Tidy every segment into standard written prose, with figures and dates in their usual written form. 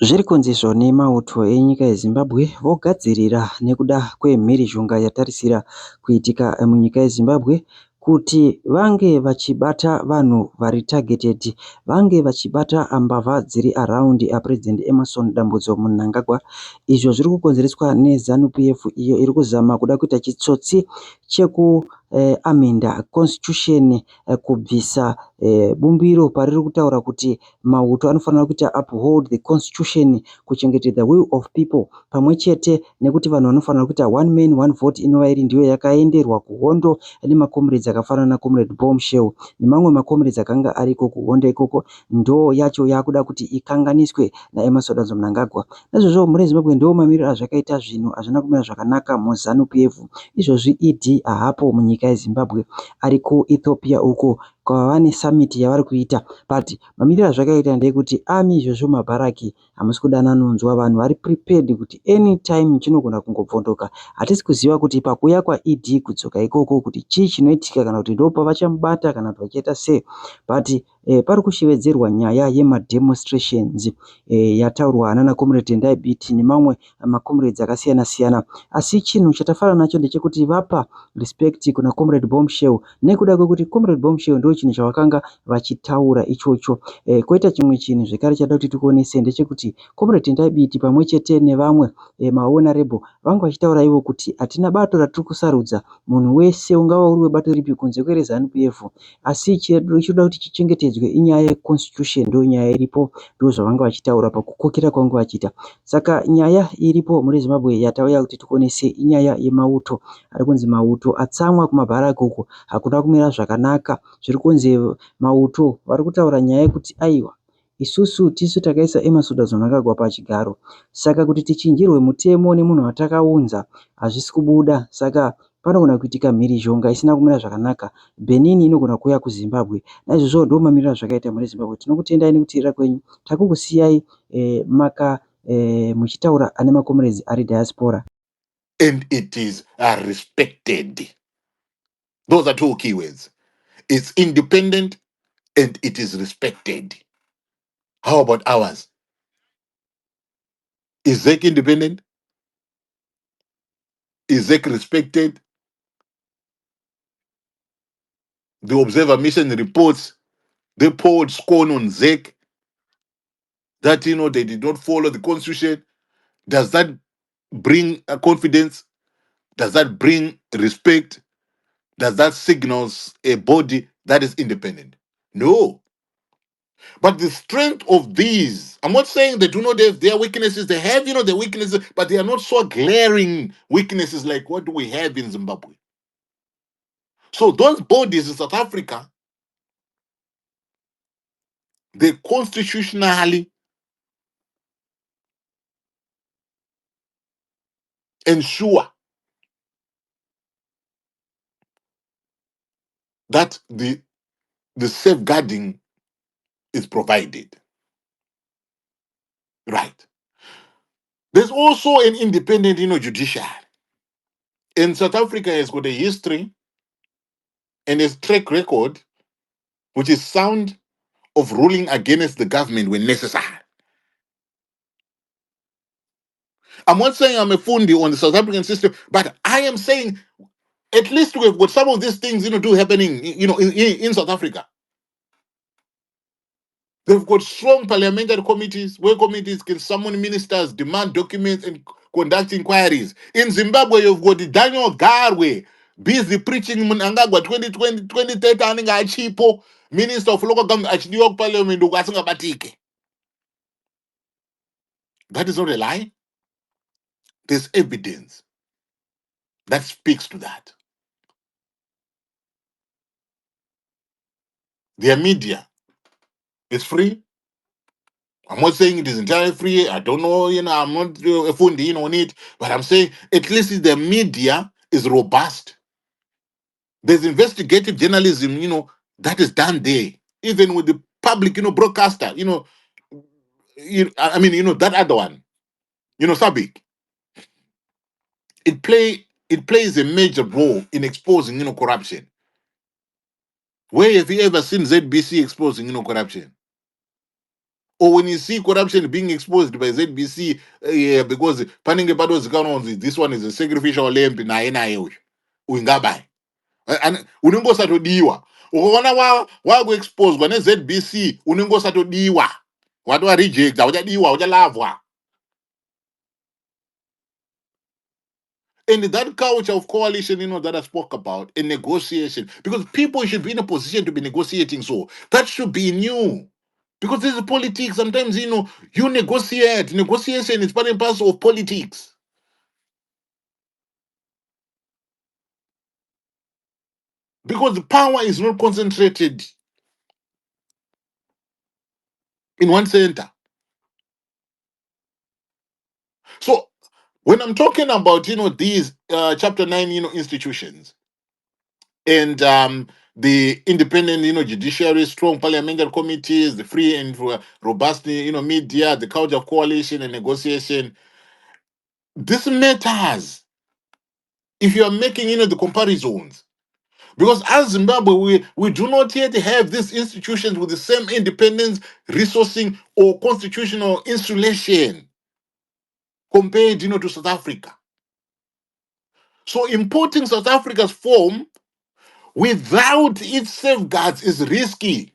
Zviri kunzi zvone mauto enyika yeZimbabwe vogadzirira nekuda kwemhirizhonga yatarisira kuitika munyika yeZimbabwe kuti vange vachibata vanhu vari targeted, vange vachibata mbavha dziri around President Emmerson Dambudzo Mnangagwa. Izvo zviri kukonzereswa neZANU-PF iyo iri kuzama kuda kuita chitsotsi cheku amenda constitution kubvisa bumbiro pariri kutaura kuti mauto anofanira kuti uphold the constitution, kuchengetedza will of people, pamwe chete nekuti vanhu vanofanira kuita one man one vote inova iri ndiyo yakaenderwa kuhondo nemakomrades akafanana naComrade Bombshell nemamwe makomrades akanga ariko kuhondo ikoko. Ndo yacho yakuda kuti ikanganiswe naEmmerson Mnangagwa. Naizvozvo mhuri yeZimbabwe ndo mamiriro azvakaita zvinhu hazvina kumira zvakanaka muZANU-PF. Izvozvi ED hapo munyika yeZimbabwe, ari kuEthiopia uko kwava nesummit yavari kuita, but mamiriro azvakaita ndeyekuti army izvozvo mabharaki hamusi kudananonzwa, vanhu vari prepared kuti anytime chinogona kungobvondoka. Hatisi kuziva kuti pakuuya kwaED kudzoka ikoko kuti chii chinoitika, kana kuti ndo pavachamubata kana kuti vachiita sei, but pari kushevedzerwa nyaya yemademonstrations yataurwa nana comrade Tendai Biti nemamwe makomrades akasiyana siyana. Asi chinhu chatafanana nacho ndechekuti vapa respect kuna comrade Bombshell nekuda kwekuti comrade Bombshell ndo chinhu chavakanga vachitaura ichocho. Koita chimwe chinhu zvekare chada kuti tikuonese ndechekuti comrade Tendai Biti pamwe chete nevamwe mahonorable vanga vachitaura ivo kuti hatina bato ratiri kusarudza, munhu wese ungava uri webato ripi kunze kwereZANU-PF, asi chiroda kuti chichengetedzwe inyaya yeconstitution, ndo nyaya iripo, ndo zvavanga vachitaura pakukokera kwavanga vachiita. Saka nyaya iripo muri Zimbabwe yatauya kuti tikuonese inyaya yemauto. Ari kunzi mauto atsamwa kumabharaki uko hakuna kumira zvakanaka. Zviri kunzi mauto vari kutaura nyaya yekuti aiwa, isusu tisu takaisa Emmerson Mnangagwa pachigaro, saka kuti tichinjirwe mutemo nemunhu watakaunza hazvisi kubuda, saka panogona kuitika mhirizhonga isina kumira zvakanaka. Benin inogona kuuya kuZimbabwe. Naizvozvo ndo mamiriro azvakaita muri Zimbabwe. Tinokutendai nekuteerera kwenyu, takukusiyai muchitaura ane makomrades ari diaspora. And it is respected. Those are two keywords. It's independent and it is respected. How about ours? Is ZEC independent? Is ZEC respected? The Observer Mission reports, they poured scorn on ZEC that, they did not follow the constitution. Does that bring confidence? Does that bring respect? Does that signals a body that is independent? No. But the strength of these, I'm not saying they do not have their weaknesses. They have, their weaknesses, but they are not so glaring weaknesses like what we have in Zimbabwe. So those bodies in South Africa, they constitutionally ensure that the safeguarding is provided. Right. There's also an independent, judiciary. And South Africa has got a history and a track record which is sound of ruling against the government when necessary. I'm not saying I'm a fundi on the South African system, but I am saying at least we've got some of these things, do happening, in South Africa. They've got strong parliamentary committees where committees can summon ministers, demand documents, and conduct inquiries. In Zimbabwe, you've got the Daniel Garwe busy preaching Mnangagwa 2020, 2030, and Chipo, Minister of Local Government, at New York Parliament. That is not a lie. There's evidence that speaks to that. Their media is free. I'm not saying it is entirely free. I don't know, I'm not a fundi on it, but I'm saying at least the media is robust. There's investigative journalism, that is done there. Even with the public, broadcaster, that other one, Sabik. It plays a major role in exposing, corruption. Where have you ever seen ZBC exposing, corruption? or when you see corruption being exposed by ZBC, because panenge pato zikaonzi, this one is a sacrificial lamb naye naye uyu uingabai unenge usatodiwa ukaona wakuexposwa neZBC unenge usatodiwa watova reject uchadiwa uchalavwa. And that culture of coalition, that I spoke about, and negotiation, because people should be in a position to be negotiating. So that should be new. Because this is politics. Sometimes, you negotiate. Negotiation is part and parcel of politics. Because the power is not concentrated in one center. So when I'm talking about, these chapter 9, institutions, and the independent, judiciary, strong parliamentary committees, the free and robust, media, the culture of coalition and negotiation. This matters if you are making, the comparisons. Because as Zimbabwe, we do not yet have these institutions with the same independence, resourcing, or constitutional insulation compared, to South Africa. So importing South Africa's form without its safeguards is risky.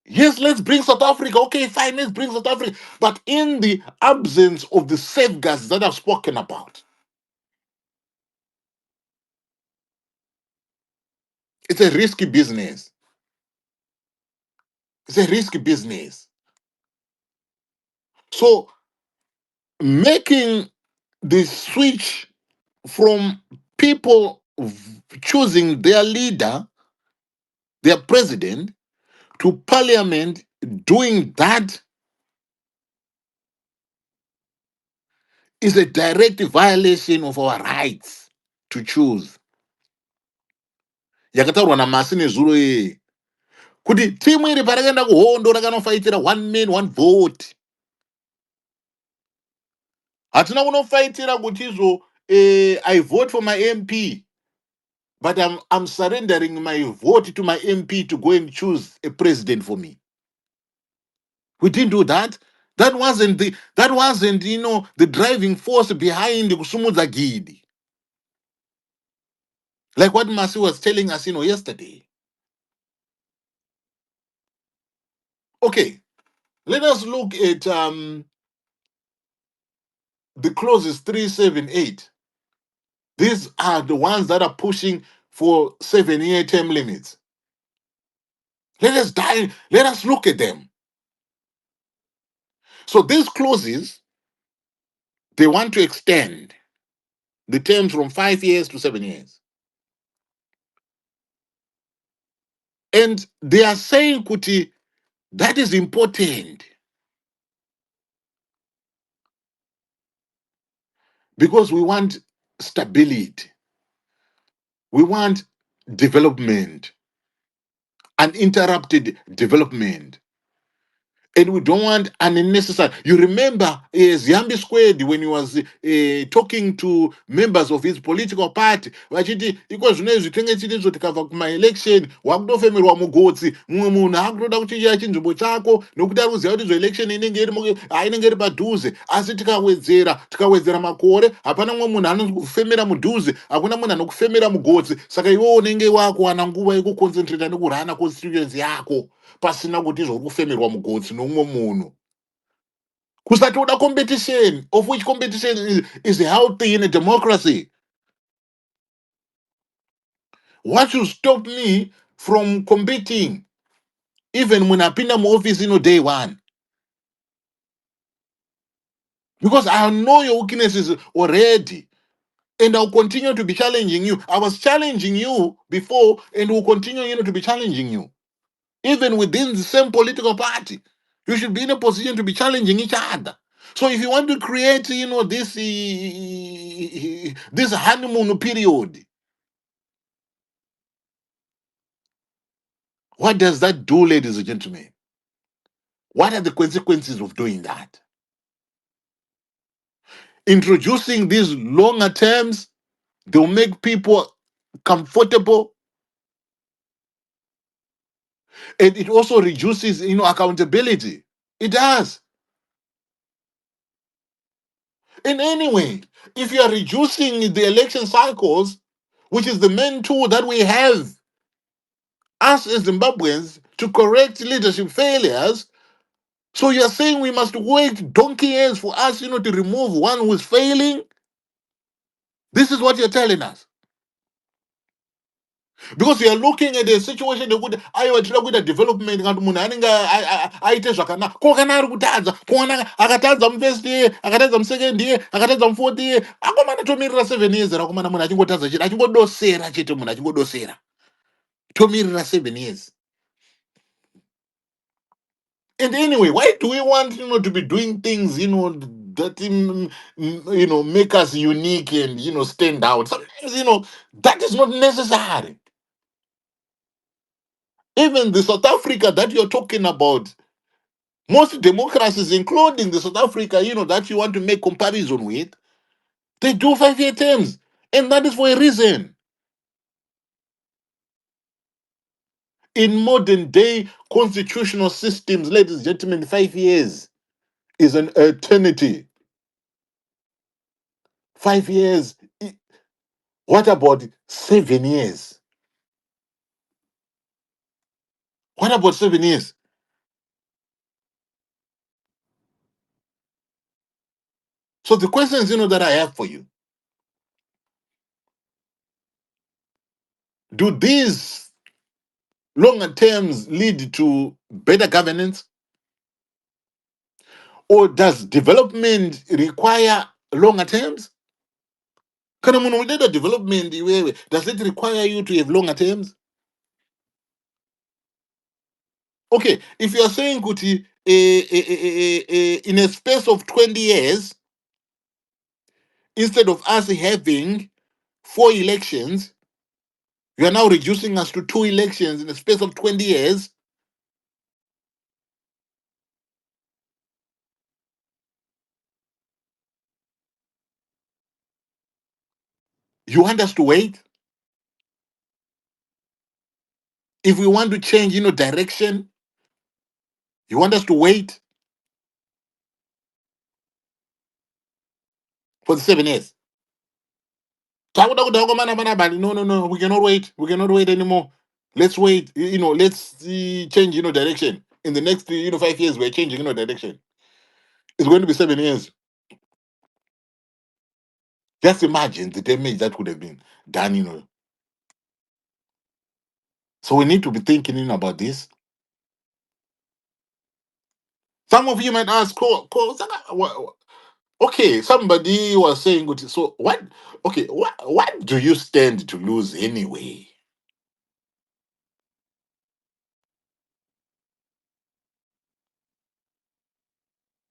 Yes, let's bring South Africa. Okay, fine, let's bring South Africa. But in the absence of the safeguards that I've spoken about, it's a risky business. It's a risky business. So making the switch from people choosing their leader, their president, to parliament doing that is a direct violation of our rights to choose. Yakataurwa naMasi nezuro iyi kuti timu iri parakaenda kuhondo rakanofaitira one man one vote. Hatina kunofaitira kuti I vote for my MP, but I'm surrendering my vote to my MP to go and choose a president for me. We didn't do that. That wasn't the driving force behind the Kusumudza Gidi. Like what Masi was telling us, yesterday. Okay, let us look at the clauses 3, 7, 8. These are the ones that are pushing for 7-year term limits. Let us look at them. So these clauses, they want to extend the terms from 5 years to 7 years. And they are saying, Kuti, that is important. Because we want stability. We want development, uninterrupted development. And we don't want unnecessary. You remember Ziyambi Squared when he was talking to members of his political party. Vachiti, iko zvine zvitenge chiti tikabva kuma-election wakutofemerwa mugotsi mumwe munhu akutoda kuchinjira chinzvimbo chako nokuti ari kuziva kuti election inenge iri padhuze, asi tikawedzera makore hapana mumwe munhu anokufemera mudhuze, hakuna munhu anokufemera mugotsi, saka iwewe unenge wakuwana nguva yekuconcentrata nekurana constituency yako pasina kuti zvori kufemerwa mugotsi nomumwe munhu. Kusatoda competition, of which competition is healthy in a democracy. What should stop me from competing even when I pin them office day one? Because I know your weaknesses already. And I'll continue to be challenging you. I was challenging you before and will continue to be challenging you. Even within the same political party, you should be in a position to be challenging each other. So if you want to create, this honeymoon period, what does that do, ladies and gentlemen? What are the consequences of doing that? Introducing these longer terms, they'll make people comfortable. And it also reduces, accountability. It does. In any way, if you are reducing the election cycles, which is the main tool that we have us as Zimbabweans to correct leadership failures, so you're saying we must wait donkey years for us, to remove one who is failing? This is what you're telling us. Because you are looking at a situation yekuti aiwa tinoda kuita development kana kuti munhu anenge aite zvakanaka ko kana ari kutadza kuona akatadza mufirst year akatadza musecond year akatadza mufourth year akomana tomirira 7 years rakomana munhu achingotadza chete achingodosera chete munhu achingodosera tomirira 7 years. And anyway, why do we want, to be doing things, that, make us unique and, stand out? Sometimes, that is not necessary. Even the South Africa that you're talking about, most democracies, including the South Africa, that you want to make comparison with, they do 5-year terms. And that is for a reason. In modern day constitutional systems, ladies and gentlemen, 5 years is an eternity. 5 years. What about 7 years? What about 7 years? So the questions, that I have for you: do these longer terms lead to better governance, or does development require longer terms? Kana munhu unoita development iwewe, does it require you to have longer terms? Okay, if you are saying kuti in a space of 20 years, instead of us having 4 elections, you are now reducing us to 2 elections in a space of 20 years. You want us to wait? If we want to change, direction, you want us to wait for the 7 years? Takuda kudhauka mana mana bali. No, no, no. We cannot wait. We cannot wait anymore. Let's wait. Let's change, direction. In the next, 5 years, we're changing, direction. It's going to be 7 years. Just imagine the damage that could have been done. So we need to be thinking about this. Some of you might ask, okay, somebody was saying, so what? Okay, what do you stand to lose anyway?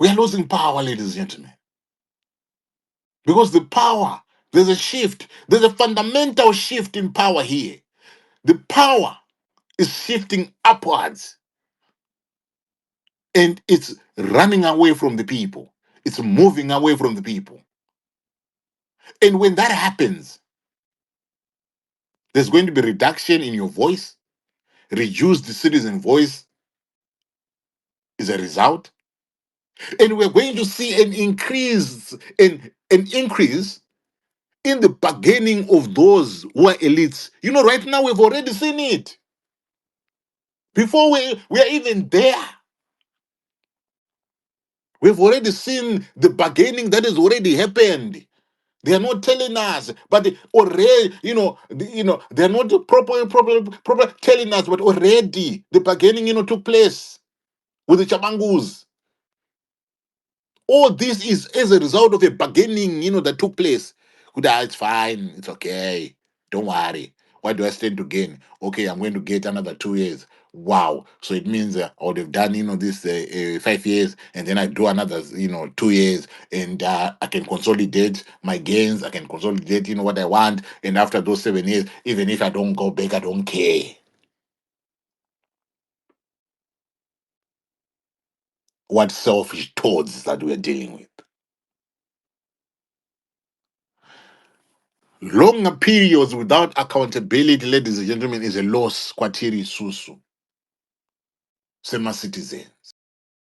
We are losing power, ladies and gentlemen. Because the power, there's a shift. There's a fundamental shift in power here. The power is shifting upwards and it's running away from the people. It's moving away from the people. And when that happens, there's going to be reduction in your voice, reduced citizen voice is a result. And we're going to see an increase in the bargaining of those who are elites. Right now we've already seen it. Before we are even there, we've already seen the bargaining that has already happened. They are not telling us, but already, they're not proper telling us, but already the bargaining, took place with the Chabangus. All this is as a result of a bargaining, that took place. It's fine, it's okay, don't worry. What do I stand to gain? Okay, I'm going to get another 2 years. Wow. So it means I would have done, this 5 years, and then I do another, 2 years, and I can consolidate my gains. I can consolidate, what I want. And after those 7 years, even if I don't go back, I don't care. What selfish thoughts that we're dealing with. Longer periods without accountability, ladies and gentlemen, is a loss. Kwatiri susu. semacitizens.